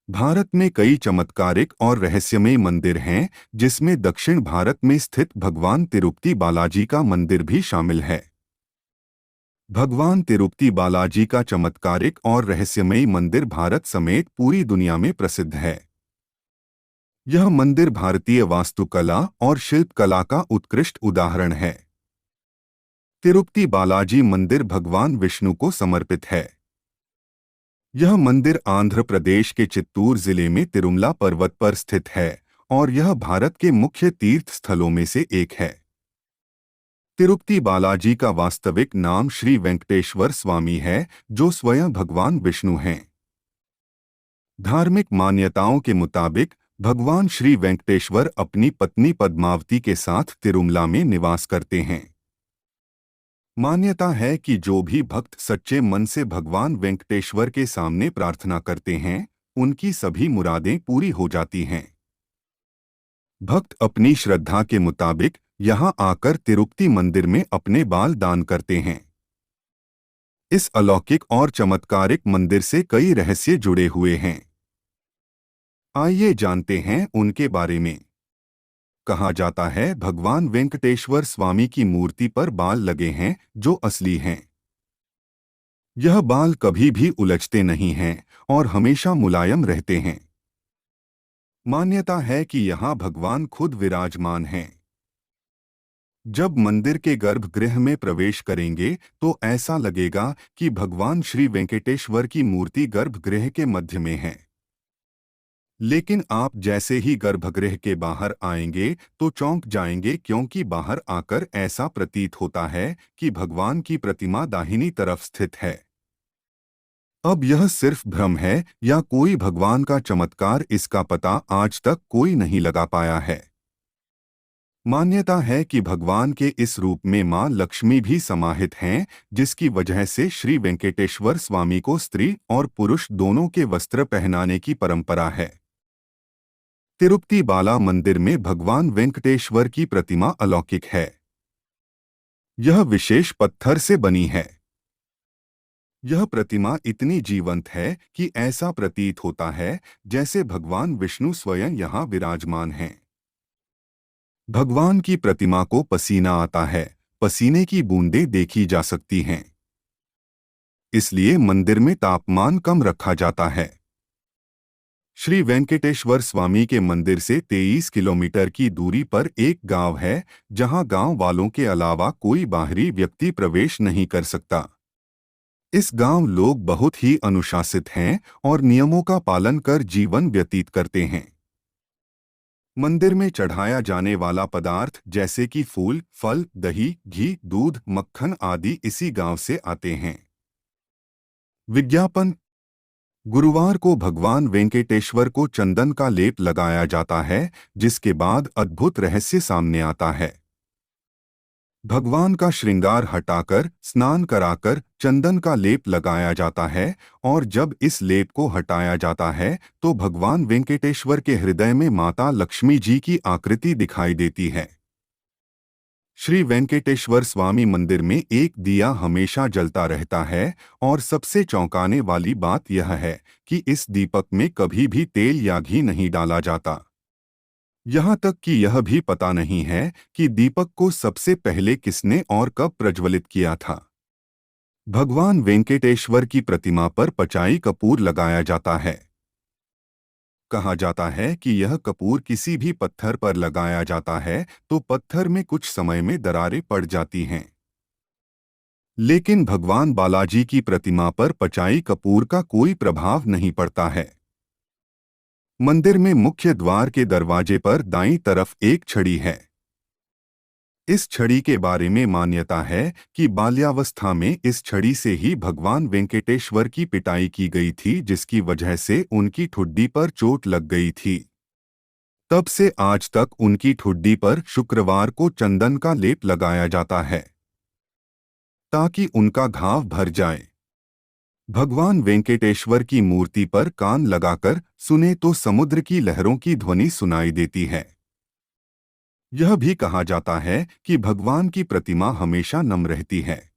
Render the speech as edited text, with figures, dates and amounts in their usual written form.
भारत में कई चमत्कारिक और रहस्यमय मंदिर हैं, जिसमें दक्षिण भारत में स्थित भगवान तिरुपति बालाजी का मंदिर भी शामिल है। भगवान तिरुपति बालाजी का चमत्कारिक और रहस्यमय मंदिर भारत समेत पूरी दुनिया में प्रसिद्ध है। यह मंदिर भारतीय वास्तुकला और शिल्पकला का उत्कृष्ट उदाहरण है। तिरुपति बालाजी मंदिर भगवान विष्णु को समर्पित है। यह मंदिर आंध्र प्रदेश के चित्तूर जिले में तिरुमला पर्वत पर स्थित है और यह भारत के मुख्य तीर्थ स्थलों में से एक है। तिरुपति बालाजी का वास्तविक नाम श्री वेंकटेश्वर स्वामी है, जो स्वयं भगवान विष्णु हैं। धार्मिक मान्यताओं के मुताबिक भगवान श्री वेंकटेश्वर अपनी पत्नी पद्मावती के साथ तिरुमला में निवास करते हैं। मान्यता है कि जो भी भक्त सच्चे मन से भगवान वेंकटेश्वर के सामने प्रार्थना करते हैं, उनकी सभी मुरादें पूरी हो जाती हैं। भक्त अपनी श्रद्धा के मुताबिक यहाँ आकर तिरुपति मंदिर में अपने बाल दान करते हैं। इस अलौकिक और चमत्कारिक मंदिर से कई रहस्य जुड़े हुए हैं। आइए जानते हैं उनके बारे में। कहा जाता है भगवान वेंकटेश्वर स्वामी की मूर्ति पर बाल लगे हैं, जो असली हैं। यह बाल कभी भी उलझते नहीं हैं और हमेशा मुलायम रहते हैं। मान्यता है कि यहाँ भगवान खुद विराजमान हैं। जब मंदिर के गर्भगृह में प्रवेश करेंगे तो ऐसा लगेगा कि भगवान श्री वेंकटेश्वर की मूर्ति गर्भगृह के मध्य में है। लेकिन आप जैसे ही गर्भगृह के बाहर आएंगे तो चौंक जाएंगे, क्योंकि बाहर आकर ऐसा प्रतीत होता है कि भगवान की प्रतिमा दाहिनी तरफ स्थित है। अब यह सिर्फ भ्रम है या कोई भगवान का चमत्कार, इसका पता आज तक कोई नहीं लगा पाया है। मान्यता है कि भगवान के इस रूप में मां लक्ष्मी भी समाहित हैं, जिसकी वजह से श्री वेंकटेश्वर स्वामी को स्त्री और पुरुष दोनों के वस्त्र पहनाने की परंपरा है। तिरुपति बाला मंदिर में भगवान वेंकटेश्वर की प्रतिमा अलौकिक है। यह विशेष पत्थर से बनी है। यह प्रतिमा इतनी जीवंत है कि ऐसा प्रतीत होता है जैसे भगवान विष्णु स्वयं यहाँ विराजमान हैं। भगवान की प्रतिमा को पसीना आता है, पसीने की बूंदें देखी जा सकती हैं। इसलिए मंदिर में तापमान कम रखा जाता है। श्री वेंकटेश्वर स्वामी के मंदिर से 23 किलोमीटर की दूरी पर एक गांव है, जहां गांव वालों के अलावा कोई बाहरी व्यक्ति प्रवेश नहीं कर सकता। इस गांव लोग बहुत ही अनुशासित हैं और नियमों का पालन कर जीवन व्यतीत करते हैं। मंदिर में चढ़ाया जाने वाला पदार्थ जैसे कि फूल, फल, दही, घी, दूध, मक्खन आदि इसी गांव से आते हैं। विज्ञापन। गुरुवार को भगवान वेंकटेश्वर को चंदन का लेप लगाया जाता है, जिसके बाद अद्भुत रहस्य सामने आता है। भगवान का श्रृंगार हटाकर स्नान कराकर चंदन का लेप लगाया जाता है और जब इस लेप को हटाया जाता है तो भगवान वेंकटेश्वर के हृदय में माता लक्ष्मी जी की आकृति दिखाई देती है। श्री वेंकटेश्वर स्वामी मंदिर में एक दिया हमेशा जलता रहता है और सबसे चौंकाने वाली बात यह है कि इस दीपक में कभी भी तेल या घी नहीं डाला जाता। यहाँ तक कि यह भी पता नहीं है कि दीपक को सबसे पहले किसने और कब प्रज्वलित किया था। भगवान वेंकटेश्वर की प्रतिमा पर पचाई कपूर लगाया जाता है। कहा जाता है कि यह कपूर किसी भी पत्थर पर लगाया जाता है तो पत्थर में कुछ समय में दरारें पड़ जाती हैं। लेकिन भगवान बालाजी की प्रतिमा पर पचाई कपूर का कोई प्रभाव नहीं पड़ता है। मंदिर में मुख्य द्वार के दरवाजे पर दाईं तरफ एक छड़ी है। इस छड़ी के बारे में मान्यता है कि बाल्यावस्था में इस छड़ी से ही भगवान वेंकटेश्वर की पिटाई की गई थी, जिसकी वजह से उनकी ठुड्डी पर चोट लग गई थी। तब से आज तक उनकी ठुड्डी पर शुक्रवार को चंदन का लेप लगाया जाता है ताकि उनका घाव भर जाए। भगवान वेंकटेश्वर की मूर्ति पर कान लगाकर सुने तो समुद्र की लहरों की ध्वनि सुनाई देती है। यह भी कहा जाता है कि भगवान की प्रतिमा हमेशा नम रहती है।